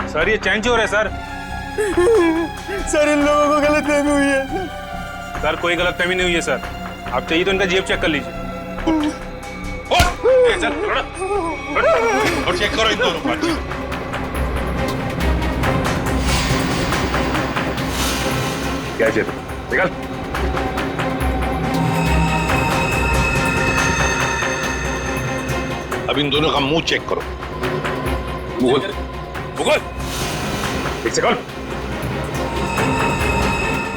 Sir ये चैन चोर है सर। सर इन लोगों को गलतफहमी हुई है। सर कोई गलतफहमी नहीं हुई है सर, आप चाहिए तो इनका जेब चेक कर लीजिए। और चेक करो इन दोनों का। क्या जेब निकल। अब इन दोनों का मुंह चेक करो। मुगल मुगल एक सेकंड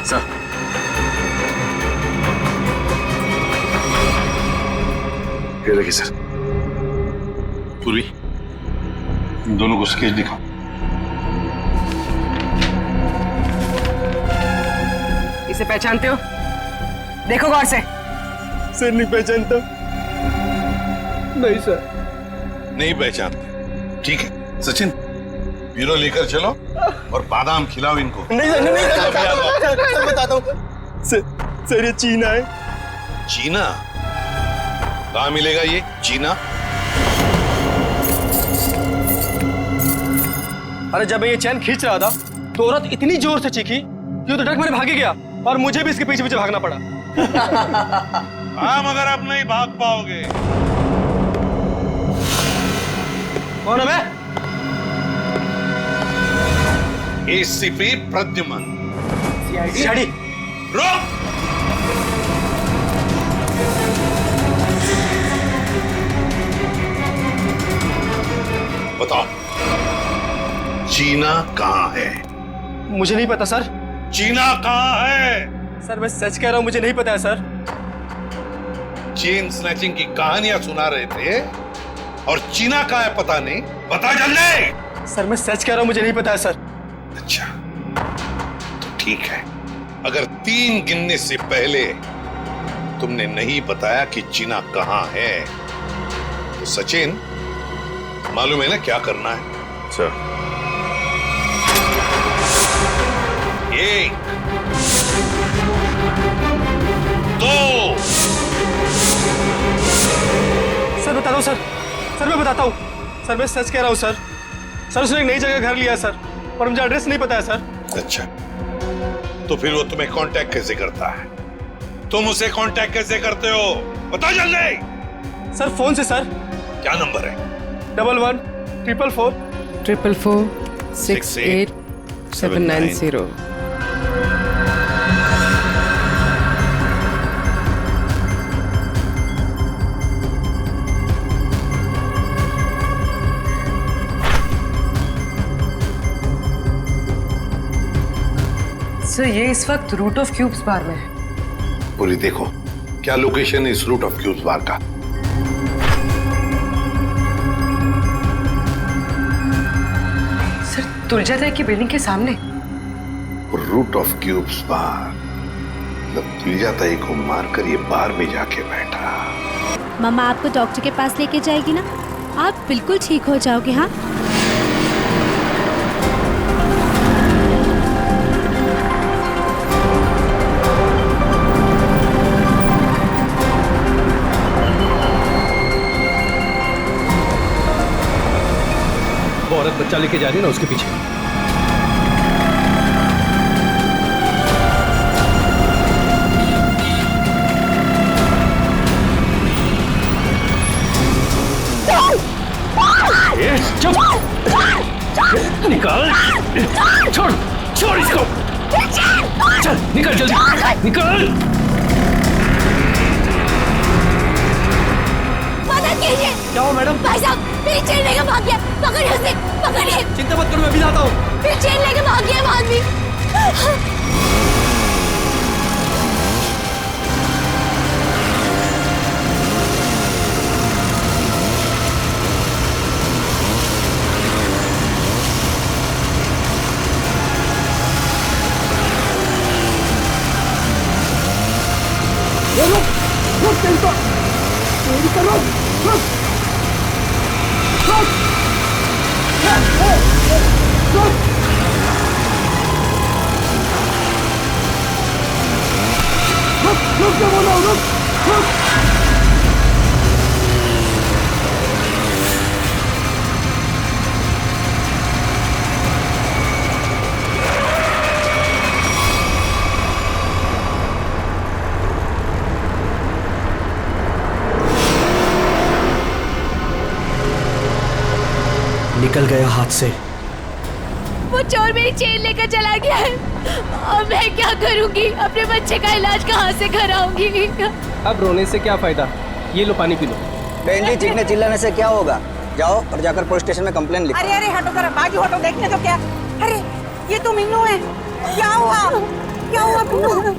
सर। ये देखिए सर। पूरी इन दोनों को स्केच दिखाओ। इसे पहचानते हो? देखो गौर से। सर नहीं पहचानता। नहीं सर। नहीं पहचानते, ठीक है। सचिन ब्यूरो लेकर चलो और बादाम खिलाओ इनको। नहीं सर, नहीं सर, बताता हूँ। सर ये चीना है। चीना? कहाँ मिलेगा ये चीना? अरे जब मैं ये चैन खींच रहा था तो औरत इतनी जोर से चीखी कि वो तो डर मेरे भागे गया और मुझे भी इसके पीछे पीछे भागना पड़ा। हाँ मगर अब नहीं भाग पाओगे। कौन है मैं? एसीपी प्रद्युमन। सीआईडी। रुक! बताओ चीना कहाँ है? मुझे नहीं पता सर। चीना कहाँ है? सर मैं सच कह रहा हूँ, मुझे नहीं पता है सर। चेन स्नैचिंग की कहानियां सुना रहे थे और चीना कहाँ है पता नहीं। बता जल्दी। सर मैं सच कह रहा हूँ, मुझे नहीं पता है सर। अच्छा तो ठीक है, अगर 3 गिनने से पहले तुमने नहीं बताया कि चीना कहाँ है तो सचिन मालूम है ना क्या करना है? सर 1 2 सर बता दो सर। सर मैं बताता हूँ। सर मैं सच कह रहा हूँ सर। सर उसने एक नई जगह घर लिया है सर और मुझे एड्रेस नहीं पता है सर। अच्छा तो फिर वो तुम्हें कांटेक्ट कैसे करता है? तुम उसे कांटेक्ट कैसे करते हो? बताओ जल्दी। सर फोन से सर। क्या नंबर है? 11 444 444 68 790। सर ये इस वक्त रूट ऑफ क्यूब्स बार में है। पूरी देखो क्या लोकेशन है इस रूट ऑफ क्यूब्स बार का। सर तुलजाताई की बिल्डिंग के सामने। रूट ऑफ क्यूब्स बार मतलब तुलजाताई को मारकर ये बार में जाके बैठा। मम्मा आपको डॉक्टर के पास लेके जाएगी ना? आप बिल्कुल ठीक हो जाओगे। हाँ वो औरत बच्चा लेके जा रही है ना, उसके पीछे। चुप! निकाल! छोड़! छोड़ इसको! चल निकल जल्दी! निकल! मदद कीजिए! क्या हो मैडम? भाई साहब मेरी चेन लेके भाग गया। पकड़िए उसे, पकड़िए। चिंता मत करो, मैं अभी आता हूँ। मेरी चेन लेके भाग गया वो आदमी। निकल गया हाथ से। वो चोर मेरी चेन लेकर चला गया है। अब मैं क्या करूंगी? अपने बच्चे का इलाज कहाँ से कराऊंगी? अब रोने से क्या फायदा, ये लो पानी पी लो। बहन जी, चीखने चिल्लाने से क्या होगा? जाओ और जाकर पुलिस स्टेशन में कंप्लेन लिखो। अरे अरे हटो जरा, बाजू हटो, देखने तो क्या। अरे ये तो मीनू है। क्या हुआ? क्या हुआ मीनू?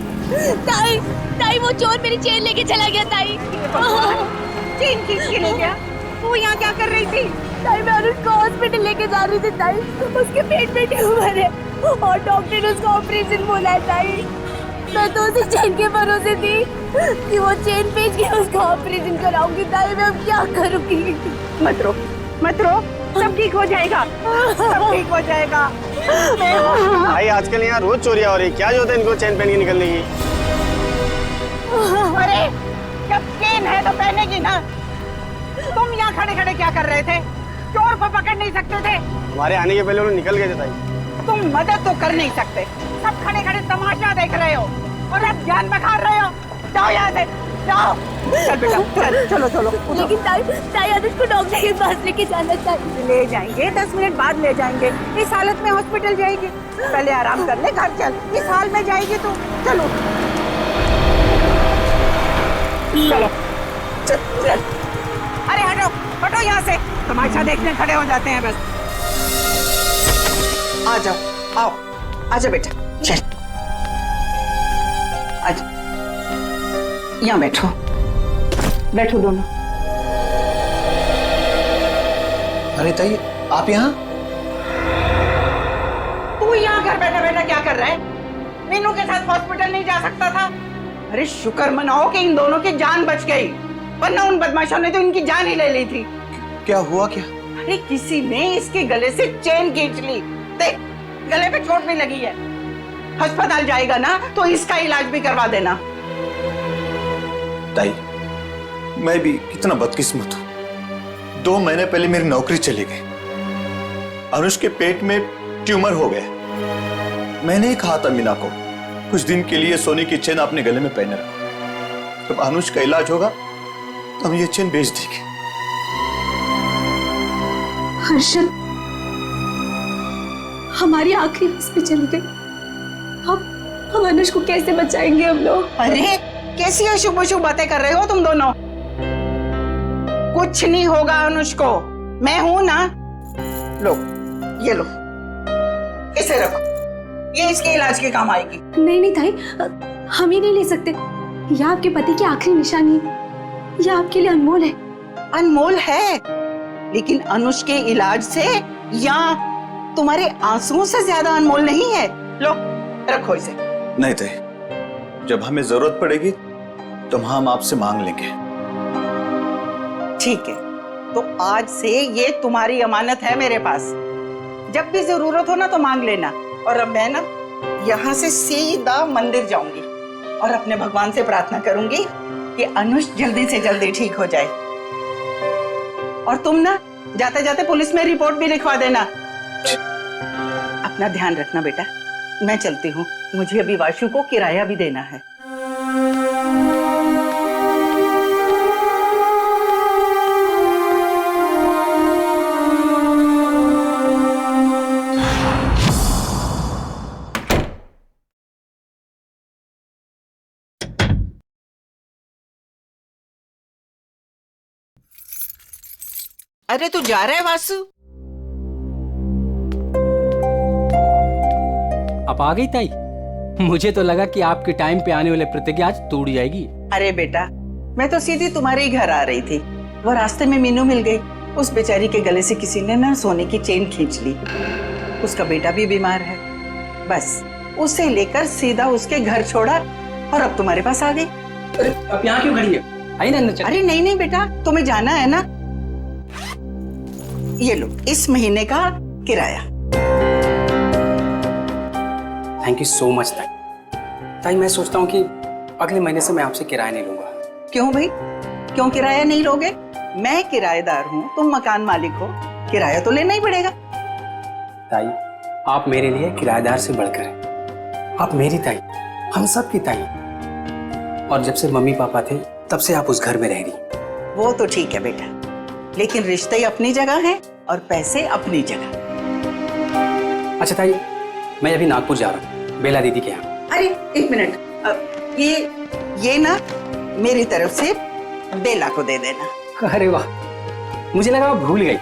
ताई, ताई वो चोर मेरी चेन लेके चला गया ताई। चेन खींच के ले गया? वो यहाँ क्या कर रही थी? ताई मैं अनुज को हॉस्पिटल लेके जा रही थी ताई। उसके पेट में ट्यूमर है और डॉक्टर ने उसका ऑपरेशन बोला है ताई। मैं तो उसी चेन के भरोसे थी कि वो चेन बेच के उसका ऑपरेशन कराऊंगी ताई। मैं अब क्या करूंगी? मत रो, मत रो, सब ठीक हो जाएगा, सब ठीक हो जाएगा। भाई आजकल यहाँ रोज चोरियां हो रही, क्या जरूरत है इनको चेन पहन के निकलने की? अरे जब चेन है तो पहनेगी ना। तुम यहाँ खड़े खड़े क्या कर रहे थे? चोर को पकड़ नहीं सकते थे? हमारे आने के पहले उन्होंने निकल गए थे ताई। तुम मदद तो कर नहीं सकते, सब खड़े खड़े तमाशा देख रहे हो और अब जान बखार रहे हो। जाओ यहाँ से, जाओ। चल बेटा, चल, चलो चलो। लेकिन ताई, ताई अनुज को डॉक्टर के पास लेके जाना ताई। ले जाएंगे, 10 मिनट बाद ले जाएंगे। इस हालत में हॉस्पिटल जाएगी? पहले आराम कर ले, घर चल। इस हाल में जाएगी तो चलो चलो चल चल। अरे हटो हटो यहाँ से, तमाशा देखने खड़े हो जाते हैं बस। आ जाओ, आओ, आजा बेटा, चल आजा, यहाँ बैठो, बैठो दोनों। अरे ताई, आप यहाँ? तू यहाँ घर बैठा बैठा क्या कर रहा है? मीनू के साथ हॉस्पिटल नहीं जा सकता था? अरे शुक्र मनाओ कि इन दोनों की जान बच गई, वरना उन बदमाशों ने तो इनकी जान ही ले ली थी। क्या हुआ क्या? अरे किसी ने इसके गले से चेन खींच ली। देख, गले पे चोट भी लगी है। अस्पताल जाएगा ना तो इसका इलाज भी करवा देना। ताई, मैं भी कितना बदकिस्मत हूँ। 2 महीने पहले मेरी नौकरी चली गई। अनुज के पेट में ट्यूमर हो गया। मैंने ही कहा था मीना को कुछ दिन के लिए सोने की चेन अपने गले में पहने रखो। जब अनुज का इलाज होगा तो हम ये चेन बेच देंगे। हर्षद, हमारी आखिरी बस पे चली गई। हम अनुज को कैसे बचाएंगे हम लोग? अरे कैसी अशुभ अशुभ बातें कर रहे हो तुम दोनों? कुछ नहीं होगा अनुज को, मैं हूं ना। लो, ये लो, इसे रखो, ये इसके इलाज के काम आएगी। नहीं नहीं ताई, हम ही नहीं ले सकते। यह आपके पति की आखिरी निशानी है, यह आपके लिए अनमोल है। अनमोल है, लेकिन अनुज के इलाज से या तुम्हारे आंसुओं से ज्यादा अनमोल नहीं है। लो रखो इसे। नहीं ताई, जब हमें जरूरत पड़ेगी तो हम आपसे मांग लेंगे। ठीक है, तो आज से ये तुम्हारी अमानत है मेरे पास। जब भी जरूरत हो ना तो मांग लेना। और अब मैं ना यहाँ से सीधा मंदिर जाऊंगी और अपने भगवान से प्रार्थना करूंगी कि अनुज जल्दी से जल्दी ठीक हो जाए। और तुम ना जाते जाते पुलिस में रिपोर्ट भी लिखवा देना। अपना ध्यान रखना बेटा, मैं चलती हूँ, मुझे अभी वाशु को किराया भी देना है। अरे तू जा रहा है वासु? आप आ गई ताई? मुझे तो लगा कि आपके टाइम पे आने वाले प्रतिज्ञा आज टूट जाएगी। अरे बेटा, मैं तो सीधी तुम्हारे ही घर आ रही थी। वो रास्ते में मीनू मिल गई। उस बेचारी के गले से किसी ने ना सोने की चेन खींच ली। उसका बेटा भी बीमार है, बस उसे लेकर सीधा उसके घर छोड़ा और अब तुम्हारे पास आ गई। अरे अब यहाँ क्यों खड़ी है? आई ना अंदर चल। अरे नहीं नहीं बेटा, तुम्हें जाना है ना। ये लो, इस महीने का किराया। थैंक यू सो मच ताई। ताई मैं सोचता हूँ कि अगले महीने से मैं आपसे किराया नहीं लूंगा। क्यों भाई, क्यों किराया नहीं लोगे? मैं किराएदार हूँ, तुम मकान मालिक हो, किराया तो लेना ही पड़ेगा। ताई आप मेरे लिए किराएदार से बढ़कर हैं। आप मेरी ताई, हम सब की ताई। और जब से मम्मी पापा थे तब से आप उस घर में रह रही। वो तो ठीक है बेटा, लेकिन रिश्ते ही अपनी जगह है। और पैसे अपनी जगह। अच्छा ताई, मैं अभी नागपुर जा रहा हूँ बेला दीदी के यहाँ। अरे एक मिनट, ये ना मेरी तरफ से बेला को दे देना। अरे वाह, मुझे लगा आप भूल गई।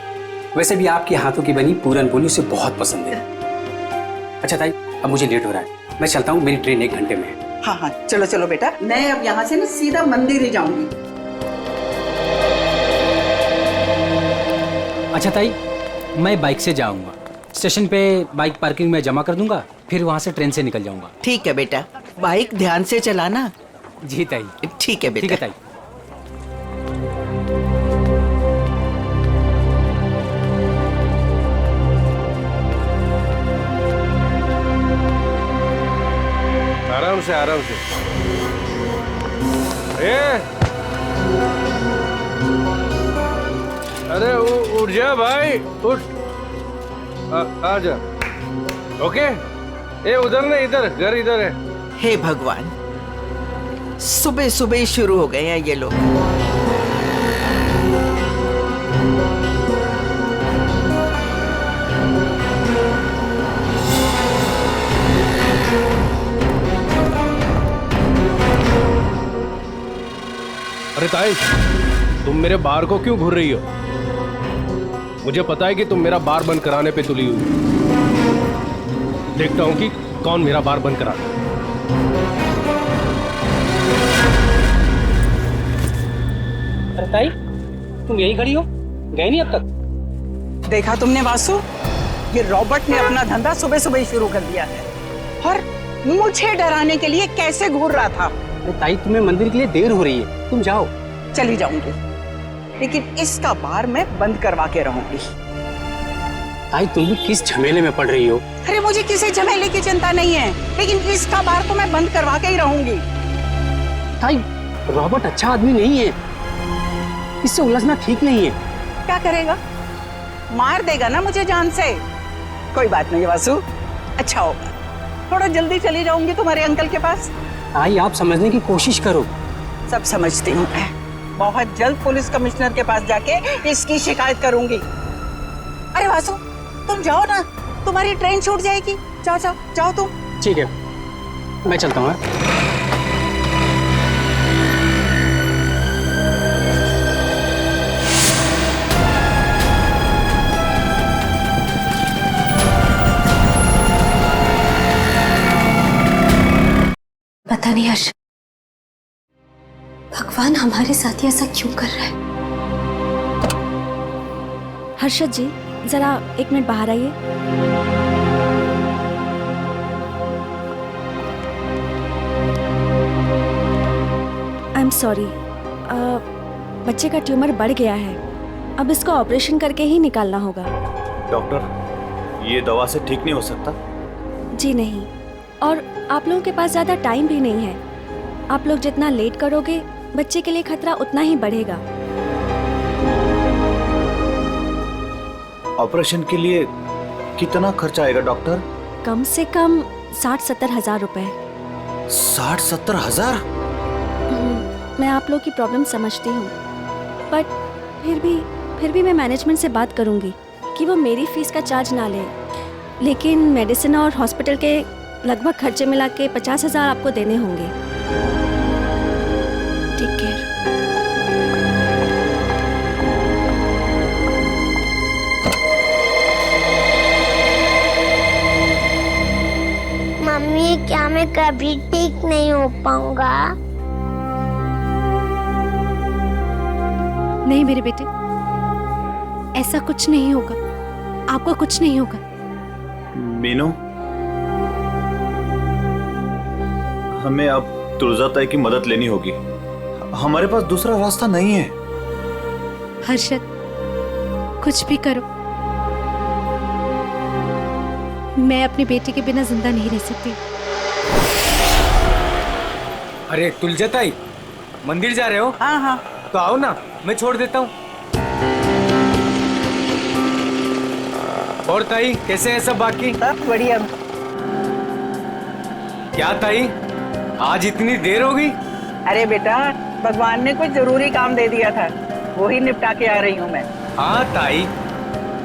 वैसे भी आपके हाथों की बनी पूरन पोली उसे बहुत पसंद है। अच्छा ताई, अब मुझे लेट हो रहा है, मैं चलता हूँ, मेरी ट्रेन 1 घंटे में है। हाँ हाँ, चलो चलो बेटा, मैं अब यहाँ से ना सीधा मंदिर ही जाऊंगी। अच्छा ताई, मैं बाइक से जाऊंगा, स्टेशन पे बाइक पार्किंग में जमा कर दूंगा, फिर वहाँ से ट्रेन से निकल जाऊंगा। ठीक है बेटा, बाइक ध्यान से चलाना। जी ताई। ठीक है बेटा। ठीक है ताई। आराम से आराम से। अरे उठ जा भाई, उठ। आ जा। ओके, ये उधर नहीं, इधर घर इधर है। हे भगवान, सुबह सुबह ही शुरू हो गए हैं ये लोग। अरे ताई, तुम मेरे बार को क्यों घूर रही हो? मुझे पता है कि तुम मेरा बार बंद कराने पे तुली हुई। देखता हूं कि कौन मेरा बार बंद कराता है। अरे ताई, तुम यही खड़ी हो, गए नहीं अब तक? देखा तुमने वासु, ये रॉबर्ट ने अपना धंधा सुबह सुबह ही शुरू कर दिया है और मुझे डराने के लिए कैसे घूर रहा था। अरे ताई, तुम्हें मंदिर के लिए देर हो रही है, तुम जाओ। चली जाऊंगी, लेकिन इसका बार मैं बंद करवा के रहूंगी। ताई, तुम भी किस झमेले में पड़ रही हो? अरे मुझे किसी झमेले की चिंता नहीं है, लेकिन इसका बार तो मैं बंद करवा के ही रहूंगी। ताई, रॉबर्ट अच्छा आदमी नहीं है, इससे उलझना ठीक नहीं है। क्या करेगा? मार देगा ना मुझे जान से। कोई बात नहीं वासु, अच्छा होगा, थोड़ा जल्दी चली जाऊंगी तुम्हारे अंकल के पास। ताई, आप समझने की कोशिश करो। सब समझती हूँ मैं, बहुत जल्द पुलिस कमिश्नर के पास जाके इसकी शिकायत करूंगी। अरे वासु, तुम जाओ ना, तुम्हारी ट्रेन छूट जाएगी। जाओ जाओ जाओ तुम। ठीक है, मैं चलता हूँ। पता नहीं हर्ष, भगवान हमारे साथ ऐसा क्यों कर रहा है। हर्षद जी, जरा 1 मिनट बाहर आइए। आई एम सॉरी, बच्चे का ट्यूमर बढ़ गया है, अब इसको ऑपरेशन करके ही निकालना होगा। डॉक्टर, ये दवा से ठीक नहीं हो सकता? जी नहीं, और आप लोगों के पास ज़्यादा टाइम भी नहीं है। आप लोग जितना लेट करोगे, बच्चे के लिए खतरा उतना ही बढ़ेगा। ऑपरेशन के लिए कितना खर्चा आएगा डॉक्टर? कम से कम 60-70 हज़ार रुपए। 60-70 हजार? मैं आप लोग की प्रॉब्लम समझती हूँ, बट फिर भी मैं मैनेजमेंट से बात करूँगी कि वो मेरी फीस का चार्ज ना ले, लेकिन मेडिसिन और हॉस्पिटल के लगभग खर्चे मिला के 50,000 आपको देने होंगे। Take care. मम्मी, क्या मैं कभी ठीक नहीं हो पाऊंगा? नहीं मेरे बेटे, ऐसा कुछ नहीं होगा, आपको कुछ नहीं होगा। मीनू, हमें अब तुलजा ताई की मदद लेनी होगी, हमारे पास दूसरा रास्ता नहीं है। हर्षद, कुछ भी करो, मैं अपनी बेटी के बिना जिंदा नहीं रह सकती। अरे तुलजा ताई, मंदिर जा रहे हो? हाँ हाँ, तो आओ ना, मैं छोड़ देता हूँ। और ताई, कैसे है सब बाकी? सब बढ़िया। क्या ताई, आज इतनी देर हो गई? अरे बेटा, भगवान ने कोई जरूरी काम दे दिया था, वो ही निपटा के आ रही हूँ मैं। हाँ ताई,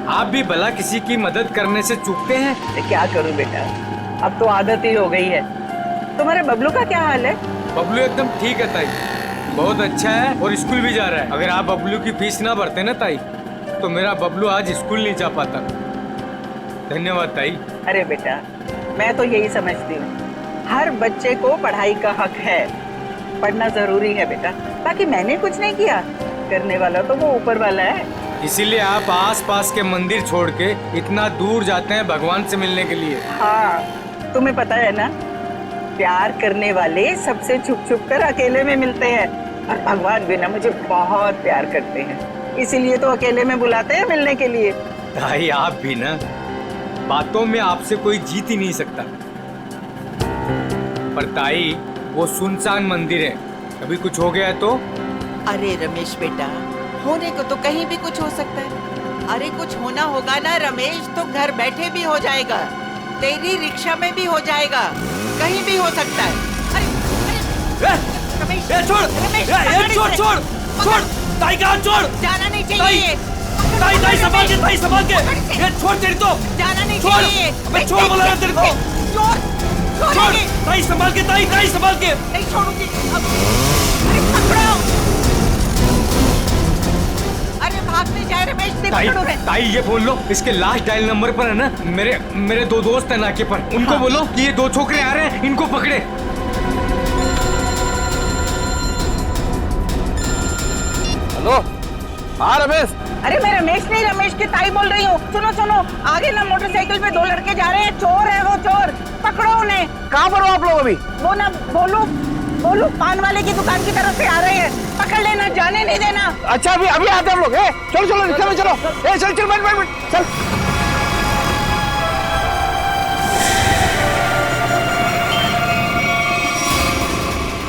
आप भी भला किसी की मदद करने से चूकते हैं? क्या करूं बेटा, अब तो आदत ही हो गई है। तुम्हारे बबलू का क्या हाल है? बबलू एकदम ठीक है ताई, बहुत अच्छा है और स्कूल भी जा रहा है। अगर आप बबलू की फीस ना भरते ना ताई, तो मेरा बबलू आज स्कूल नहीं जा पाता। धन्यवाद ताई। अरे बेटा, मैं तो यही समझती हूँ, हर बच्चे को पढ़ाई का हक है, पढ़ना जरूरी है बेटा। बाकी मैंने कुछ नहीं किया, करने वाला तो वो ऊपर वाला है। इसीलिए आप आस-पास के मंदिर छोड़ के इतना दूर जाते हैं भगवान से मिलने के लिए। हाँ, तुम्हें पता है ना, प्यार करने वाले सबसे छुप छुप कर अकेले में मिलते हैं, और भगवान भी ना मुझे बहुत प्यार करते हैं, इसीलिए तो अकेले में बुलाते हैं मिलने के लिए। ताई आप भी ना, बातों में आपसे कोई जीत ही नहीं सकता। पर ताई, वो सुनसान मंदिर है, कभी कुछ हो गया तो? अरे रमेश बेटा, होने को तो कहीं भी कुछ हो सकता है। अरे कुछ होना होगा ना रमेश, तो घर बैठे भी हो जाएगा, तेरी रिक्शा में भी हो जाएगा, कहीं भी हो सकता है। अरे रमेश, छोड़, रमेश, छोड़, ताई का हाथ छोड़। जाना नहीं चाहिए। ताई संभाल के, ये छोड़ तेरी तो। जाना नहीं छोड़, चाहिए। मैं छोड़ बोला ना तेरे को। छोड़, ताई संभाल के, ताई संभाल के। नहीं छोड़ूंगी। अरे पकड़ो। अरे भागने जाए रमेश, ताई ये बोल लो, इसके लास्ट डायल नंबर पर है ना, मेरे दो दोस्त हैं नाके पर, उनको बोलो कि ये दो छोकरे आ रहे हैं, इनको पकड़े। हेलो, हाँ रमेश। अरे मैं रमेश नहीं, रमेश की ताई बोल रही हूँ। सुनो सुनो, आगे ना मोटरसाइकिल पे दो लड़के जा रहे हैं, चोर है वो, चोर, पकड़ो उन्हें। कहाँ पर हो आप लोग अभी? वो ना बोलू पान वाले की दुकान की तरफ से आ रहे हैं, पकड़ लेना, जाने नहीं देना। अच्छा, अभी आते हैं हम लोग। चलो रिक्शा में चलो। चल बैठ चल।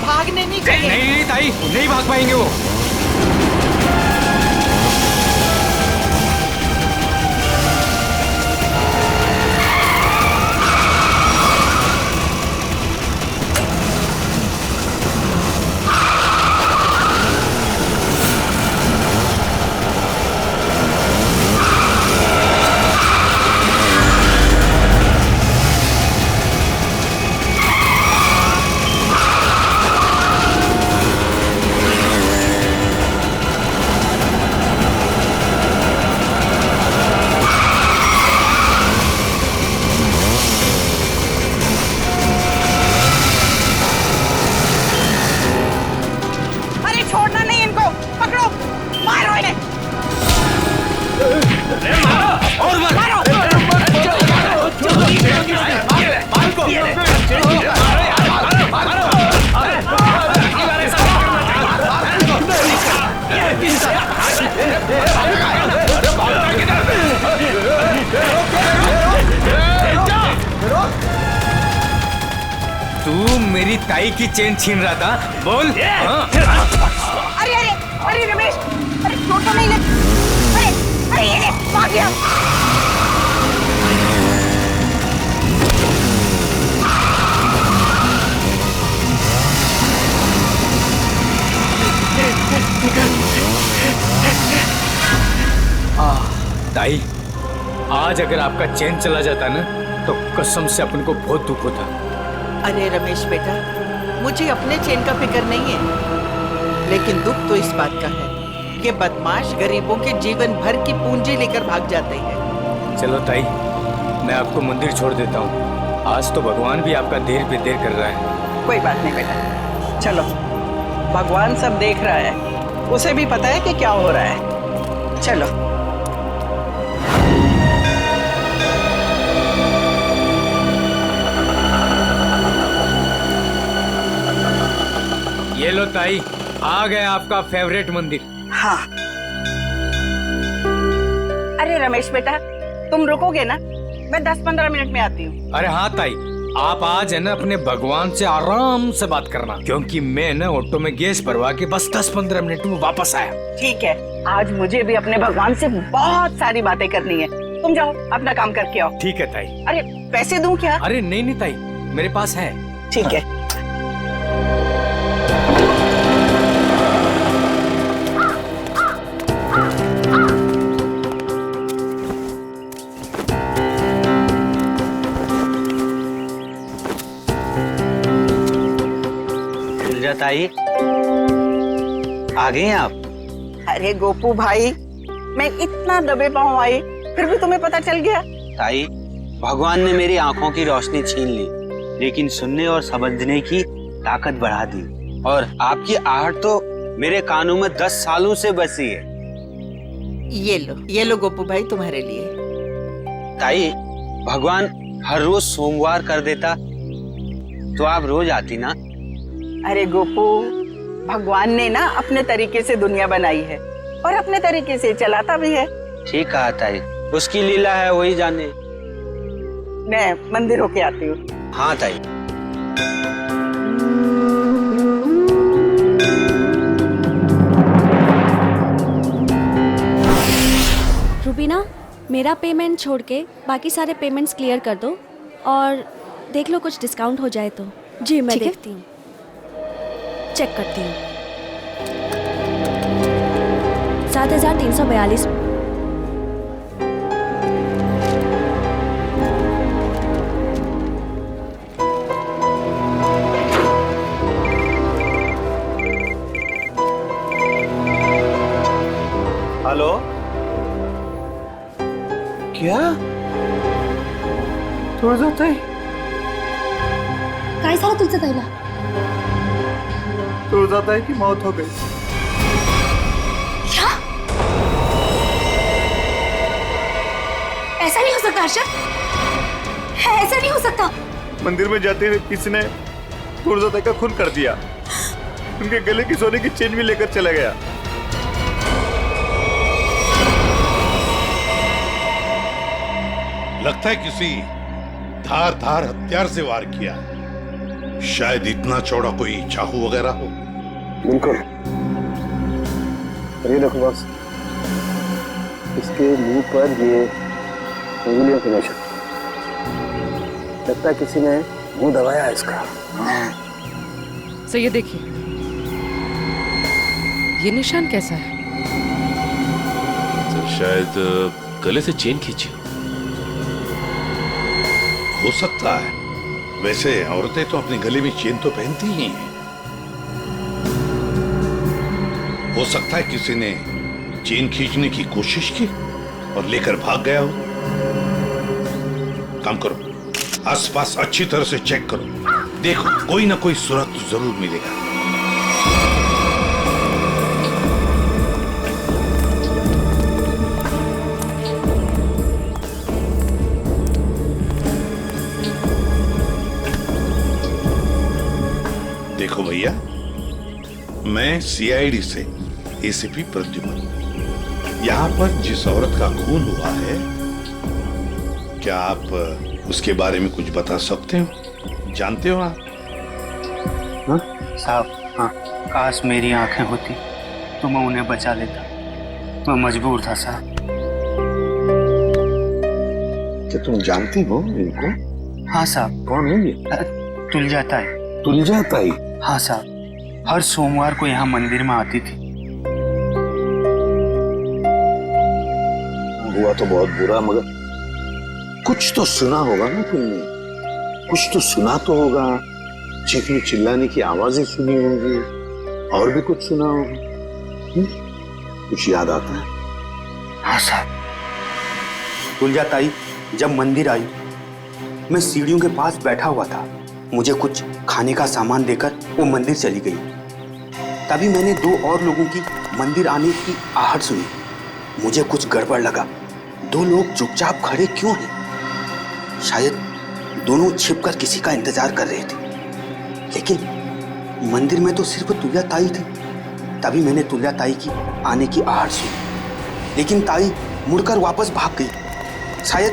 भागने नहीं चाहिए। नहीं ताई, नहीं भाग पाएंगे वो। तू मेरी ताई की चेन छीन रहा था, बोल। अरे रमेश, अरे छोटा नहीं लग, अरे ये भाग गया। ताई, आज अगर आपका चैन चला जाता ना, तो कसम से अपन को बहुत दुख होता। अरे रमेश बेटा, मुझे अपने चैन का फिक्र नहीं है, लेकिन दुख तो इस बात का है, ये बदमाश गरीबों के जीवन भर की पूंजी लेकर भाग जाते हैं। चलो ताई, मैं आपको मंदिर छोड़ देता हूँ, आज तो भगवान भी आपका देर पे देर कर रहा है। कोई बात नहीं बेटा, चलो, भगवान सब देख रहा है, उसे भी पता है कि क्या हो रहा है। चलो। ये लो ताई, आ गया आपका फेवरेट मंदिर। हाँ। अरे रमेश बेटा, तुम रुकोगे ना? मैं 10-15 मिनट में आती हूँ। अरे हाँ ताई, आप आज है ना अपने भगवान से आराम से बात करना, क्योंकि मैं ना ऑटो में गैस भरवा के बस 10-15 मिनट में वापस आया। ठीक है, आज मुझे भी अपने भगवान से बहुत सारी बातें करनी है। तुम जाओ, अपना काम करके आओ। ठीक है ताई। अरे पैसे दूं क्या? अरे नहीं ताई, मेरे पास है। ठीक है। ताई, आ गए आप? अरे गोपू भाई, मैं इतना दबे पाँव आई फिर भी तुम्हें पता चल गया? ताई, भगवान ने मेरी आंखों की रोशनी छीन ली, लेकिन सुनने और समझने की ताकत बढ़ा दी। और आपकी आहट तो मेरे कानों में 10 सालों से बसी है। ये लो गोपू भाई तुम्हारे लिए। ताई, भगवान हर रोज सोमवार कर देता तो आप रोज आती ना। अरे गोपू, भगवान ने ना अपने तरीके से दुनिया बनाई है और अपने तरीके से चलाता भी है। ठीक कहा ताई, उसकी लीला है वही जाने। मैं मंदिर होके आती हूँ। हाँ ताई। रूबीना, मेरा पेमेंट छोड़ के बाकी सारे पेमेंट्स क्लियर कर दो और देख लो कुछ डिस्काउंट हो जाए तो। जी मैं देखती हूँ, चेक करती हूँ। 7,342। हेलो, क्या तुळजाताई? काय झालं तुझं ताईला? तुळजाताई की मौत हो गई। क्या? ऐसा नहीं हो सकता अर्शद, ऐसा नहीं हो सकता। मंदिर में जाते हुए किसी ने तुळजाताई का खून कर दिया। उनके गले की सोने की चेन भी लेकर चला गया। लगता है किसी धार हथियार से वार किया। शायद इतना चौड़ा कोई चाकू वगैरह हो। बिल्कुल। ये देखो बस, इसके मुंह पर ये उंगलियों के निशान। लगता है किसी ने मुंह दबाया है इसका। सर ये देखिए, ये निशान कैसा है? सर शायद गले से चेन खींची हो सकता है। वैसे औरतें तो अपने गले में चेन तो पहनती ही हैं। हो सकता है किसी ने चेन खींचने की कोशिश की और लेकर भाग गया हो। काम करो, आसपास अच्छी तरह से चेक करो। देखो, कोई ना कोई सुराग तो जरूर मिलेगा। देखो भैया, मैं सीआईडी से एसीपी प्रद्युमन। यहाँ पर जिस औरत का खून हुआ है, क्या आप उसके बारे में कुछ बता सकते हो? जानते हो आप? हाँ साहब, हाँ। काश मेरी आंखें होती तो मैं उन्हें बचा लेता। मैं मजबूर था साहब। क्या तुम जानती हो इनको? हाँ साहब। कौन है ये? तुलजाताई। तुलजाताई? हाँ साहब, हर सोमवार को यहाँ मंदिर में आती थी। हुआ तो बहुत बुरा, मगर कुछ तो सुना होगा ना तुमने? कुछ तो सुना तो होगा। चीखने चिल्लाने की आवाजें सुनी होंगी, और भी कुछ सुना होगा। कुछ याद आता है? हाँ साहब, तुलजाताई जब मंदिर आई, मैं सीढ़ियों के पास बैठा हुआ था। मुझे कुछ खाने का सामान देकर वो मंदिर चली गई। तभी मैंने 2 और लोगों की मंदिर आने की आहट सुनी। मुझे कुछ गड़बड़ लगा। 2 लोग चुपचाप खड़े क्यों हैं? शायद दोनों छिपकर किसी का इंतजार कर रहे थे। लेकिन मंदिर में तो सिर्फ तुलजाताई थी। तभी मैंने तुलजाताई की आने की आहट सुनी, लेकिन ताई मुड़कर वापस भाग गई। शायद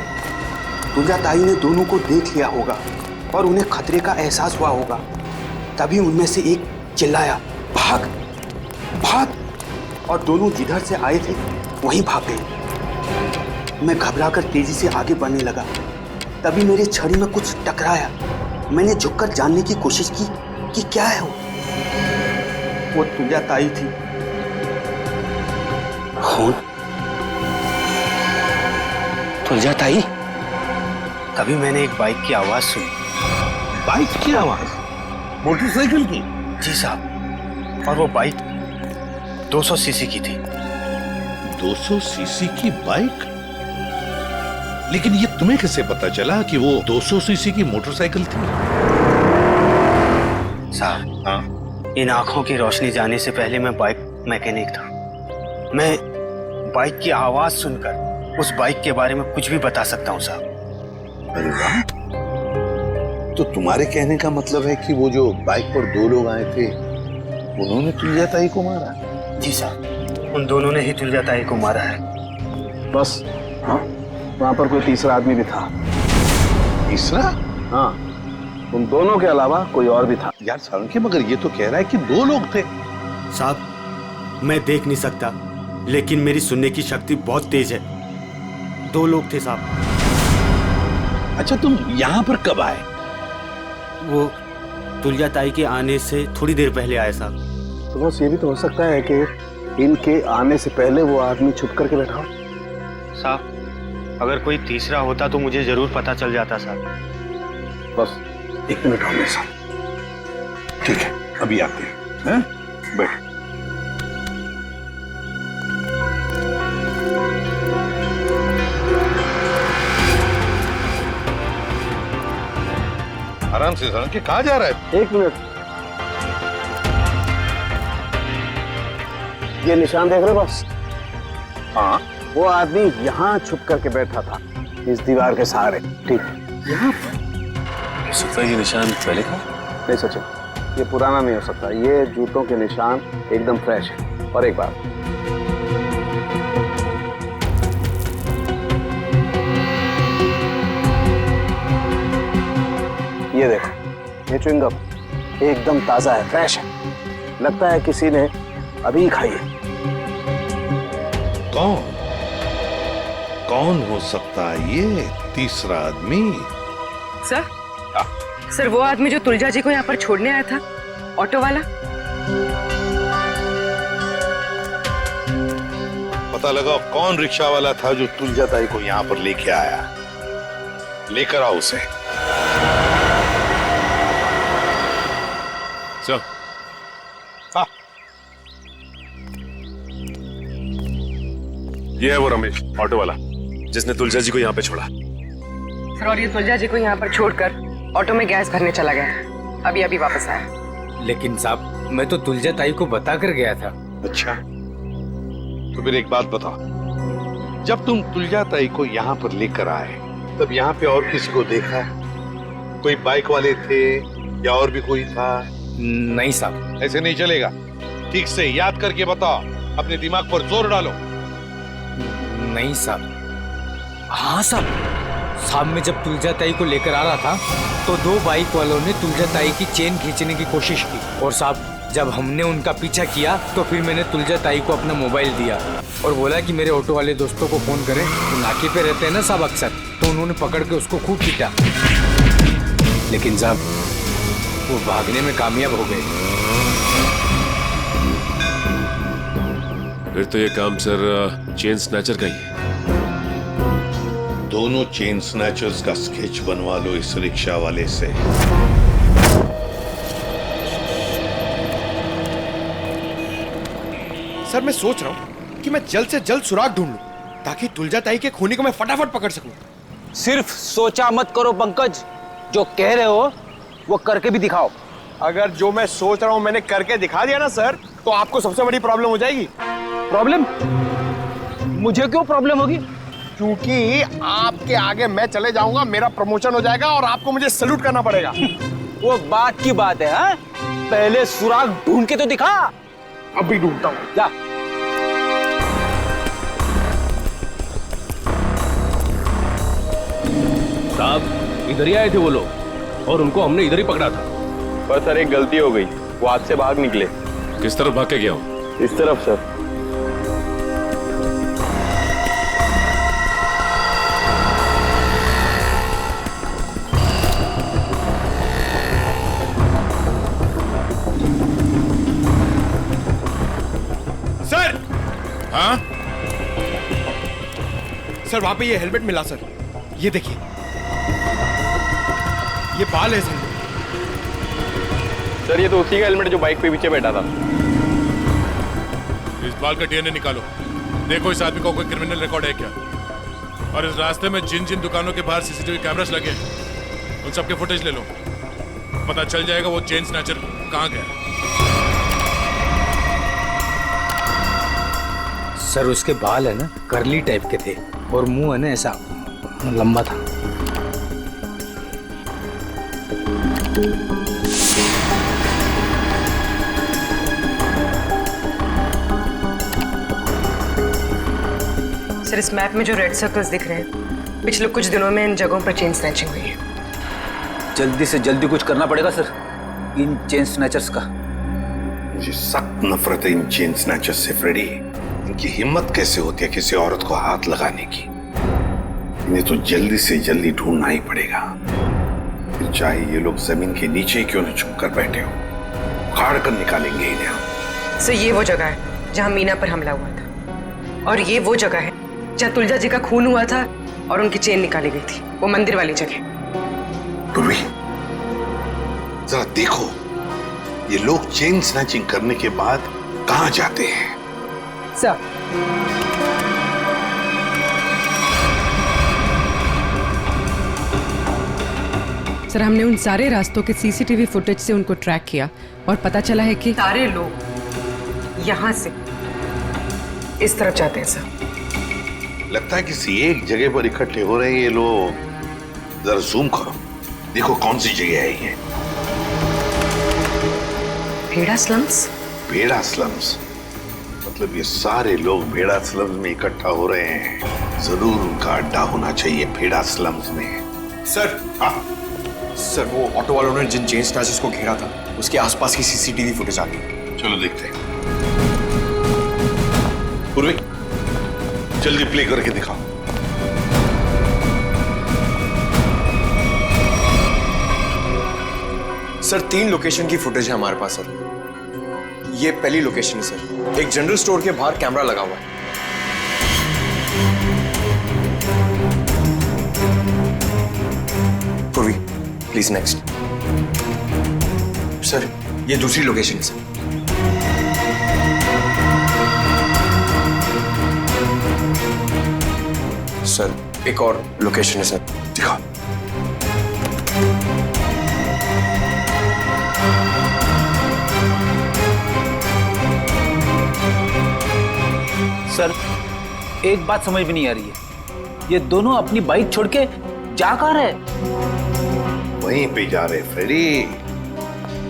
तुलजाताई ने दोनों को देख लिया होगा और उन्हें खतरे का एहसास हुआ होगा। तभी उनमें से एक चिल्लाया, भाग भाग, और दोनों जिधर से आए थे वहीं भाग गए। मैं घबराकर तेजी से आगे बढ़ने लगा। तभी मेरी छड़ी में कुछ टकराया। मैंने झुककर जानने की कोशिश की कि क्या है वो तुलजाताई थी। खून? तुलजाताई? तभी मैंने एक बाइक की आवाज सुनी। बाइक की आवाज? मोटरसाइकिल की? जी साहब। और वो बाइक 200 सीसी की थी। 200 सीसी की बाइक? लेकिन ये तुम्हें कैसे पता चला कि वो 200 सीसी की मोटरसाइकिल थी? साहब, हाँ, इन आंखों की रोशनी जाने से पहले मैं बाइक मैकेनिक था। मैं बाइक की आवाज सुनकर उस बाइक के बारे में कुछ भी बता सकता हूँ साहब। अरे वाह, तो तुम्हारे कहने का मतलब है कि वो जो बाइक पर दो लोग आए थे उन्होंने तुलजा ताई को मारा? जी साहब, उन दोनों ने ही तुलजा ताई को मारा है। बस हाँ, वहां पर कोई तीसरा आदमी भी था। तीसरा? हाँ, उन दोनों के अलावा कोई और भी था। यार सालुंखे, मगर ये तो कह रहा है कि 2 लोग थे। साहब, मैं देख नहीं सकता, लेकिन मेरी सुनने की शक्ति बहुत तेज है। 2 लोग थे साहब। अच्छा, तुम यहाँ पर कब आए? वो तुलजा ताई के आने से थोड़ी देर पहले आए साहब। तो बस ये भी तो हो सकता है कि इनके आने से पहले वो आदमी छुप करके बैठा हो। साहब, अगर कोई तीसरा होता तो मुझे जरूर पता चल जाता साहब। बस 1 मिनट और मेरे साथ। ठीक है, अभी आते हैं। बैठ। आराम से सालुंखे, कहाँ जा रहा है? 1 मिनट। ये निशान देख रहे बॉस? हाँ, वो आदमी यहाँ छुप करके बैठा था, इस दीवार के सहारे। ठीक है, यहाँ पर हो सकता है ये निशान पहले का? नहीं सचिन, ये पुराना नहीं हो सकता। ये जूतों के निशान एकदम फ्रेश है। और एक बात, ये देखो, ये च्युइंगम एकदम ताजा है, फ्रेश है। लगता है किसी ने अभी खाई है। कौन हो सकता है ये तीसरा आदमी? सर वो आदमी जो तुलजा जी को यहाँ पर छोड़ने आया था, ऑटो वाला। पता लगाओ कौन रिक्शा वाला था जो तुलजा ताई को यहाँ पर लेके आया। लेकर आओ उसे। सर, हाँ, ये है वो रमेश, ऑटो वाला, जिसने तुलजा जी को यहाँ पे छोड़ा। सर, और ये तुलजा जी को यहाँ पर छोड़कर ऑटो में गैस भरने चला गया। अभी वापस आया। लेकिन साहब, मैं तो तुलजा ताई को बता कर गया था। अच्छा, तो फिर एक बात बताओ, जब तुम तुलजा ताई को यहाँ पर लेकर आए तब यहाँ पे और किसी को देखा? कोई बाइक वाले थे या और भी कोई था? नहीं साहब, ऐसे नहीं चलेगा। ठीक से याद करके बताओ, अपने दिमाग पर जोर डालो। नहीं साहब। हाँ साहब, मैं जब तुलजा ताई को लेकर आ रहा था तो 2 बाइक वालों ने तुलजा ताई की चेन खींचने की कोशिश की। और साहब, जब हमने उनका पीछा किया तो फिर मैंने तुलजा ताई को अपना मोबाइल दिया और बोला कि मेरे ऑटो वाले दोस्तों को फोन करें। वो नाके पे रहते हैं ना साहब अक्सर, तो उन्होंने पकड़ के उसको खूब पीटा। लेकिन साहब, वो भागने में कामयाब हो गए। फिर तो ये काम सर चेन स्नैचर का ही है। दोनों चेन स्नैचर्स का स्केच बनवा लो इस रिक्शा वाले से। सर, मैं सोच रहा हूँ कि मैं जल्द से जल्द सुराग ढूंढ लूं ताकि तुलजा ताई के खूनी को मैं फटाफट पकड़ सकूं। सिर्फ सोचा मत करो पंकज, जो कह रहे हो वो करके भी दिखाओ। अगर जो मैं सोच रहा हूँ मैंने करके दिखा दिया ना सर, तो आपको सबसे बड़ी प्रॉब्लम हो जाएगी। प्रॉब्लम? मुझे क्यों प्रॉब्लम होगी? क्योंकि आपके आगे मैं चले जाऊंगा, मेरा प्रमोशन हो जाएगा और आपको मुझे सैल्यूट करना पड़ेगा। वो बात की बात है। हाँ? पहले सुराग ढूंढ के तो दिखा। अभी ढूंढता हूँ, जा। साहब, इधर ही आए थे वो लोग और उनको हमने इधर ही पकड़ा था। पर सर एक गलती हो गई, वो हाथ से भाग निकले। किस तरफ भाग के गया हूँ? इस तरफ सर। सर! हाँ? सर, वहां पे ये हेलमेट मिला सर, ये देखिए, ये बाल है सर। सर, ये तो उसी का हेलमेट जो बाइक पे पीछे बैठा था। इस बाल का डीएनए निकालो। देखो इस आदमी का कोई क्रिमिनल रिकॉर्ड है क्या, और इस रास्ते में जिन जिन दुकानों के बाहर सीसीटीवी कैमरास लगे हैं उन सबके फुटेज ले लो। पता चल जाएगा वो चेन स्नैचर कहाँ गया। सर उसके बाल है ना करली टाइप के थे और मुंह है ना ऐसा लंबा था। सर इस मैप में जो रेड सर्कल्स दिख रहे हैं, पिछले कुछ दिनों में इन जगहों पर चेन स्नैचिंग हुई है। जल्दी से जल्दी कुछ करना पड़ेगा सर इन चेन स्नैचर्स का। मुझे सख्त नफरत है इन चेन स्नैचर्स से फ्रेडी। इनकी हिम्मत कैसे होती है किसी औरत को हाथ लगाने की। इन्हें तो जल्दी से जल्दी ढूंढना ही पड़ेगा, फिर चाहे ये लोग जमीन के नीचे क्यों न छुप कर बैठे हो, उखाड़ कर निकालेंगे इन्हें हम। सर ये वो जगह है जहाँ मीना पर हमला हुआ था, और ये वो जगह है जहाँ तुलजा जी का खून हुआ था और उनकी चेन निकाली गई थी, वो मंदिर वाली जगह। पूर्वी जरा देखो, ये लोग चेन स्नैचिंग करने के बाद कहां जाते हैं? सर सर हमने उन सारे रास्तों के सीसीटीवी फुटेज से उनको ट्रैक किया और पता चला है कि सारे लोग यहाँ से इस तरफ जाते हैं सर। लगता है किसी एक जगह पर इकट्ठे हो रहे हैं ये लोग। जरा जूम करो, देखो कौन सी जगह है ये। भेड़ा स्लम्स? भेड़ा स्लम्स मतलब ये सारे लोग भेड़ा स्लम्स में इकट्ठा हो रहे हैं। जरूर उनका अड्डा होना चाहिए भेड़ा स्लम्स में। सर सर वो ऑटो वालों ने जिन चेन स्नैचर्स को घेरा था उसके आसपास की सीसीटीवी फुटेज आ गई। चलो देखते हैं। पूर्वी जल्दी प्ले करके दिखाओ। सर 3 लोकेशन की फुटेज है हमारे पास सर। ये पहली लोकेशन है सर, एक जनरल स्टोर के बाहर कैमरा लगा हुआ है। पूर्वी प्लीज नेक्स्ट। सर ये दूसरी लोकेशन है सर। सर एक और लोकेशन है सर, दिखाओ। सर एक बात समझ में नहीं आ रही है, ये दोनों अपनी बाइक छोड़ के जा कहाँ रहे? वहीं पे जा रहे फ्रेडी,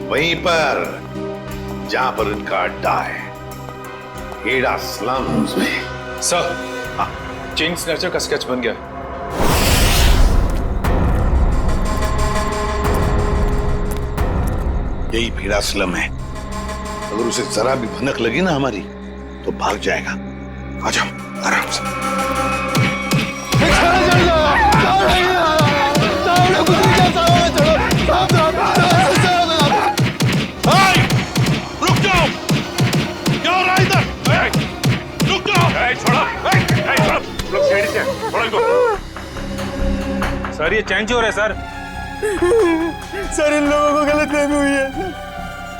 वहीं पर जहां पर इनका अड्डा है, भेड़ा स्लम्स में। सर चेन स्नैचर का स्केच बन गया। यही भेड़ा स्लम है। अगर उसे जरा भी भनक लगी ना हमारी तो भाग जाएगा। आ जाओ आराम से। रुक जाओ, क्या हो रहा है इधर? रुक जाओ। छोड़ो, लोग सीढ़ी से छोड़ो इनको। सर ये चेंज हो रहा है सर। सर इन लोगों को गलतफहमी हुई है।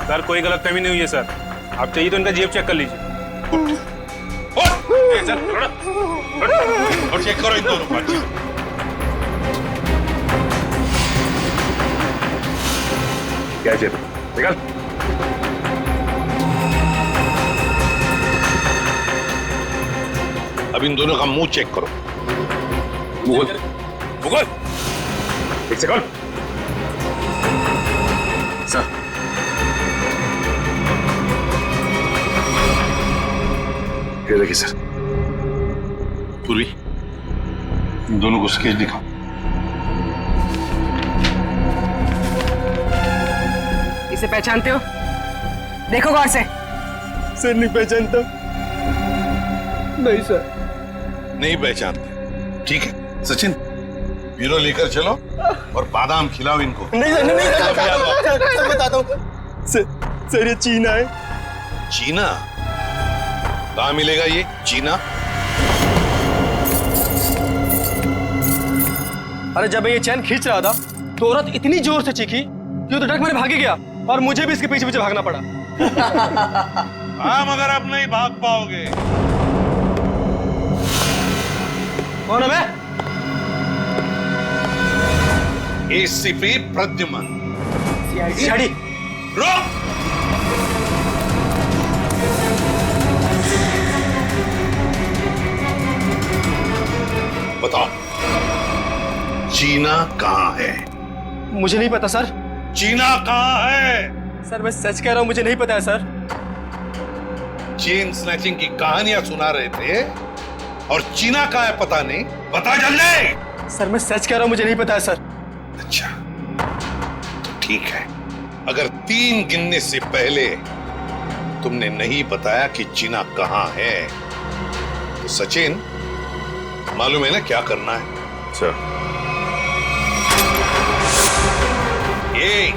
सर कोई गलतफहमी नहीं हुई है सर, आप चाहिए तो इनका जेब चेक कर लीजिए। और चेक करो इन दोनों को। क्या जेब निकल। अब इन दोनों का मुंह चेक करो। मुगल मुगल एक सेकंड। सर ये देखिए सर। पूर्वी इन दोनों को स्केच दिखाओ। इसे पहचानते हो? देखो गौर से। सर नहीं पहचानता। नहीं सर नहीं पहचानते। ठीक है सचिन, ब्यूरो लेकर चलो और बादाम खिलाओ इनको। नहीं सर, नहीं सर, बताता हूँ सर ये चीना है। चीना? कहाँ मिलेगा ये चीना? अरे जब मैं ये चैन खींच रहा था तो औरत इतनी जोर से चीखी कि वो तो डर के मारे भाग ही गया और मुझे भी इसके पीछे पीछे भागना पड़ा। हाँ, मगर अब नहीं भाग पाओगे। कौन है मैं? एसीपी प्रद्युमन। सीआईडी। रुक! बताओ, चीना कहाँ है? मुझे नहीं पता सर। चीना कहाँ है? सर मैं सच कह रहा हूँ, मुझे नहीं पता है सर। चेन स्नैचिंग की कहानियां सुना रहे थे और चीना कहाँ है पता नहीं। बता जल्दी। सर मैं सच कह रहा हूँ, मुझे नहीं पता है सर। अच्छा, तो ठीक है। अगर 3 गिनने से पहले तुमने नहीं बताया कि चीना कहाँ है, तो सचिन मालूम है ना क्या करना है? सर। 1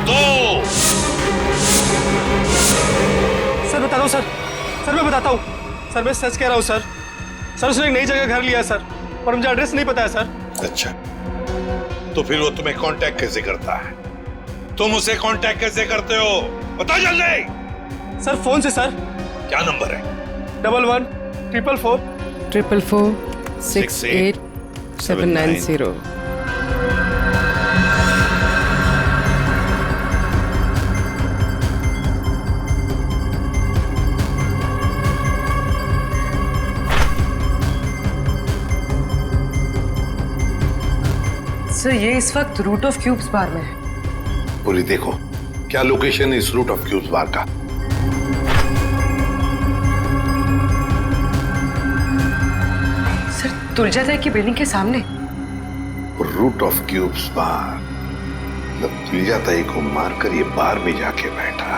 2 सर बताता हूँ सर। सर मैं बताता हूँ सर, मैं सच कह रहा हूँ सर। सर उसने एक नई जगह घर लिया है सर, और मुझे एड्रेस नहीं पता है सर। अच्छा, तो फिर वो तुम्हें कांटेक्ट कैसे करता है? तुम उसे कांटेक्ट कैसे करते हो? बता जल्दी। सर फोन से सर। क्या नंबर है? 11 444 444 68 790। सर ये इस वक्त रूट ऑफ क्यूब्स बार में है। पूरी देखो क्या लोकेशन है इस रूट ऑफ क्यूब्स बार का। सर तुलजाताई की बिल्डिंग के सामने। रूट ऑफ क्यूब्स बार, मतलब तुलजाताई को मारकर ये बार में जाके बैठा।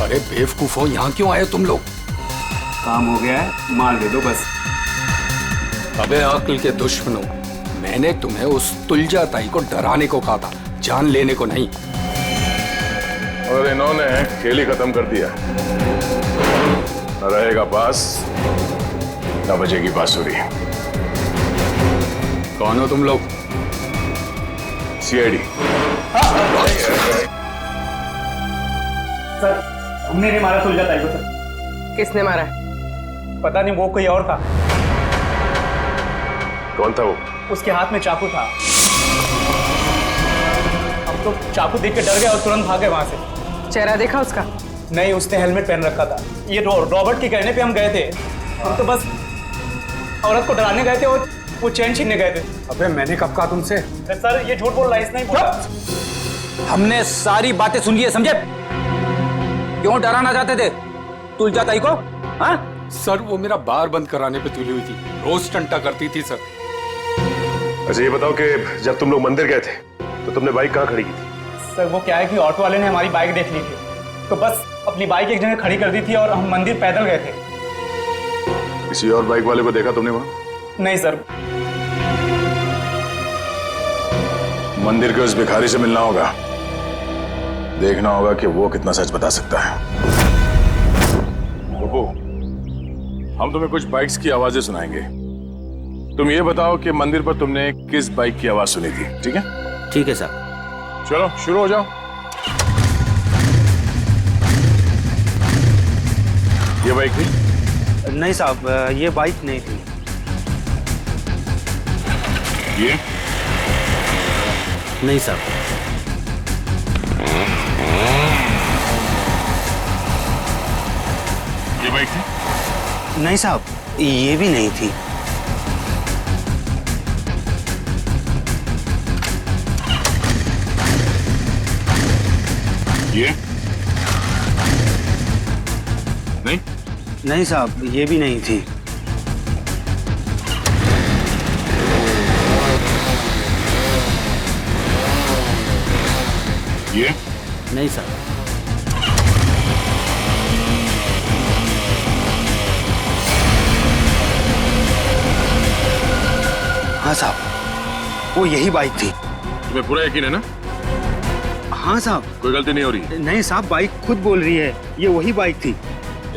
अरे बेवकूफो, यहाँ क्यों आए तुम लोग? काम हो गया है, माल दे दो बस। अबे अक्ल के दुश्मनों, मैंने तुम्हें उस तुलजाताई को डराने को कहा था, जान लेने को नहीं। और इन्होंने खेल ही खत्म कर दिया। न रहेगा बास, न बजेगी बांसुरी। कौन हो तुम लोग? सीआईडी। सर हमने नहीं मारा तुलजाताई को सर। किसने मारा? पता नहीं, वो कोई और था। कौन था वो? उसके हाथ में चाकू था। हम तो चाकू देख के डर गए और तुरंत भागे वहां से। चेहरा देखा उसका? नहीं, उसने हेलमेट पहन रखा था। ये रॉबर्ट के कहने पे हम गए थे। हम तो बस औरत को डराने गए थे और वो चैन छीनने गए थे। अबे मैंने कब कहा तुमसे? सर ये झूठ बोल रहा है, इसने ही बोला। हमने सारी बातें सुन ली है, समझे? क्यों डराना चाहते थे तुलजाताई को? हाँ सर वो मेरा बार बंद कराने पे तुली हुई थी, रोज टंटा करती थी सर। अच्छा ये बताओ कि जब तुम लोग मंदिर गए थे तो तुमने बाइक कहाँ खड़ी की थी? सर वो क्या है कि ऑटो वाले ने हमारी बाइक देख ली थी, तो बस अपनी बाइक एक जगह खड़ी कर दी थी और हम मंदिर पैदल गए थे। किसी और बाइक वाले को देखा तुमने वहां? नहीं सर। मंदिर के उस भिखारी से मिलना होगा, देखना होगा कि वो कितना सच बता सकता है। रुको, हम तुम्हें कुछ बाइक्स की आवाजें सुनाएंगे। तुम ये बताओ कि मंदिर पर तुमने किस बाइक की आवाज सुनी थी, ठीक है? ठीक है सर। चलो शुरू हो जाओ। ये बाइक थी? नहीं साहब, ये बाइक नहीं थी। ये? नहीं साहब। ये बाइक थी? नहीं साहब, ये भी नहीं थी। ये? नहीं? नहीं साहब, ये भी नहीं थी। ये? नहीं साहब। हाँ साहब, वो यही बाइक थी। तुम्हें पूरा यकीन है ना? हाँ साहब। कोई गलती नहीं हो रही? नहीं साहब, बाइक खुद बोल रही है ये वही बाइक थी।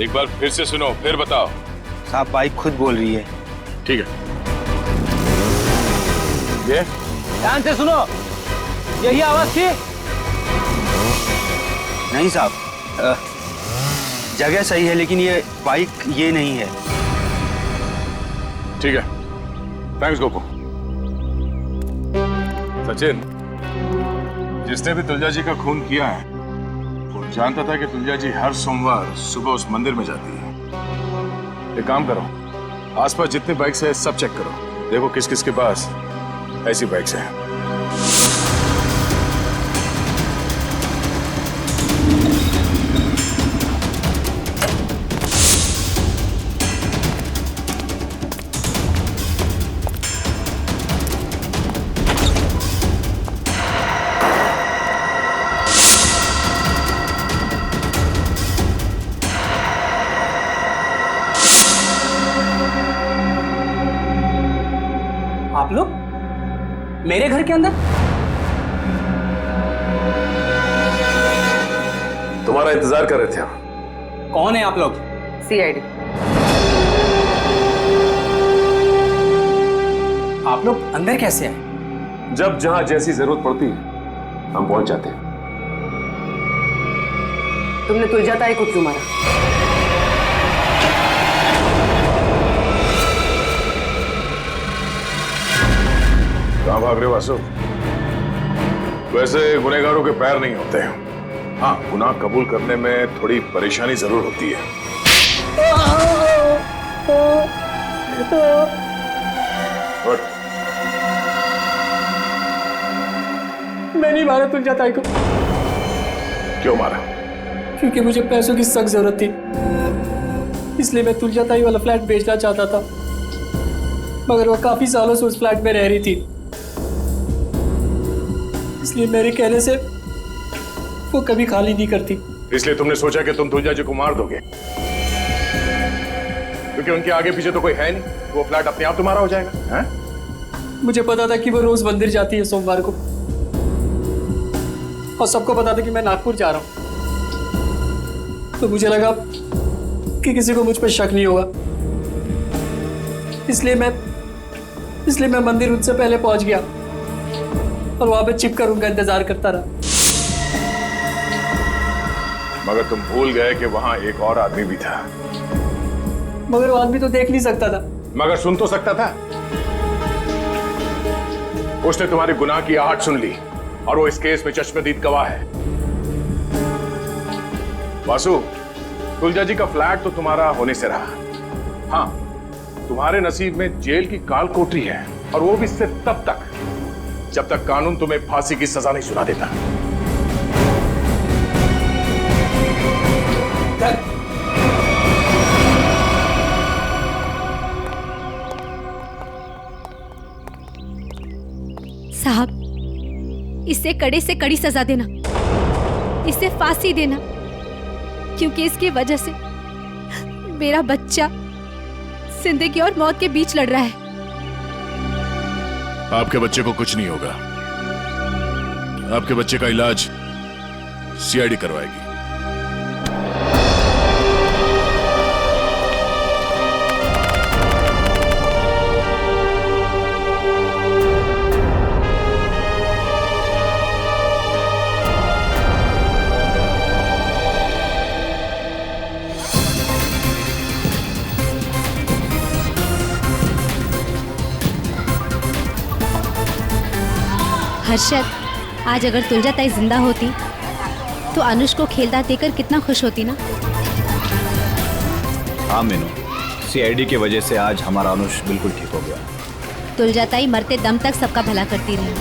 एक बार फिर से सुनो, फिर बताओ। साहब बाइक खुद बोल रही है। ठीक है। ये ध्यान से सुनो, यही आवाज थी? नहीं साहब, जगह सही है लेकिन ये बाइक ये नहीं है। ठीक है, थैंक्स गोपू। सचिन, जिसने भी तुलजा जी का खून किया है वो जानता था कि तुलजा जी हर सोमवार सुबह उस मंदिर में जाती है। एक काम करो, आसपास जितनी बाइक्स है सब चेक करो, देखो किस किस के पास ऐसी बाइक्स हैं। आप लोग मेरे घर के अंदर? तुम्हारा इंतजार कर रहे थे हम। कौन है आप लोग? सीआईडी। आप लोग अंदर कैसे आए? जब जहां जैसी जरूरत पड़ती है हम पहुंच जाते हैं। तुमने तुलजा ताई को क्यों मारा? कहां भाग रहे हो वासु? वैसे गुनहगारों के पैर नहीं होते हैं। हाँ, गुनाह कबूल करने में थोड़ी परेशानी जरूर होती है। उठ। मैं नहीं मारा तुलजा ताई को। क्यों मारा? क्योंकि मुझे पैसों की सख्त जरूरत थी, इसलिए मैं तुलजा ताई वाला फ्लैट बेचना चाहता था, मगर वो काफी सालों से उस फ्लैट में रह रही थी, इसलिए मेरे कहने से वो कभी खाली नहीं करती। इसलिए तुमने सोचा कि तुम तुलजा जी को मार दोगे, क्योंकि उनके आगे पीछे तो कोई है नहीं, वो फ्लैट अपने आप तुम्हारा हो जाएगा। हैं? मुझे पता था कि वो रोज मंदिर जाती है सोमवार को, और सबको पता था कि मैं नागपुर जा रहा हूं, तो मुझे लगा कि किसी को मुझ पर शक नहीं होगा, इसलिए मैं मंदिर उनसे पहले पहुंच गया और वहां पे छिपकर उनका इंतजार करता रहा। मगर तुम भूल गए कि वहां एक और आदमी भी था। मगर वो आदमी तो देख नहीं सकता था। मगर सुन तो सकता था। उसने तुम्हारे गुनाह की आहट सुन ली और वो इस केस में चश्मदीद गवाह है। वासु, तुलजा जी का फ्लैट तो तुम्हारा होने से रहा। हाँ, तुम्हारे नसीब में जेल की काल कोठरी है, और वो भी सिर्फ तब तक जब तक कानून तुम्हें फांसी की सजा नहीं सुना देता। साहब, इसे कड़े से कड़ी सजा देना, इसे फांसी देना, क्योंकि इसकी वजह से मेरा बच्चा जिंदगी और मौत के बीच लड़ रहा है। आपके बच्चे को कुछ नहीं होगा। आपके बच्चे का इलाज सीआईडी करवाएगी। हर्षद, आज अगर तुलजा ताई जिंदा होती तो अनुष को खेलता देकर कितना खुश होती ना। हाँ मीनू, सीआईडी की वजह से आज हमारा अनुष बिल्कुल ठीक हो गया। तुलजा ताई मरते दम तक सबका भला करती रही।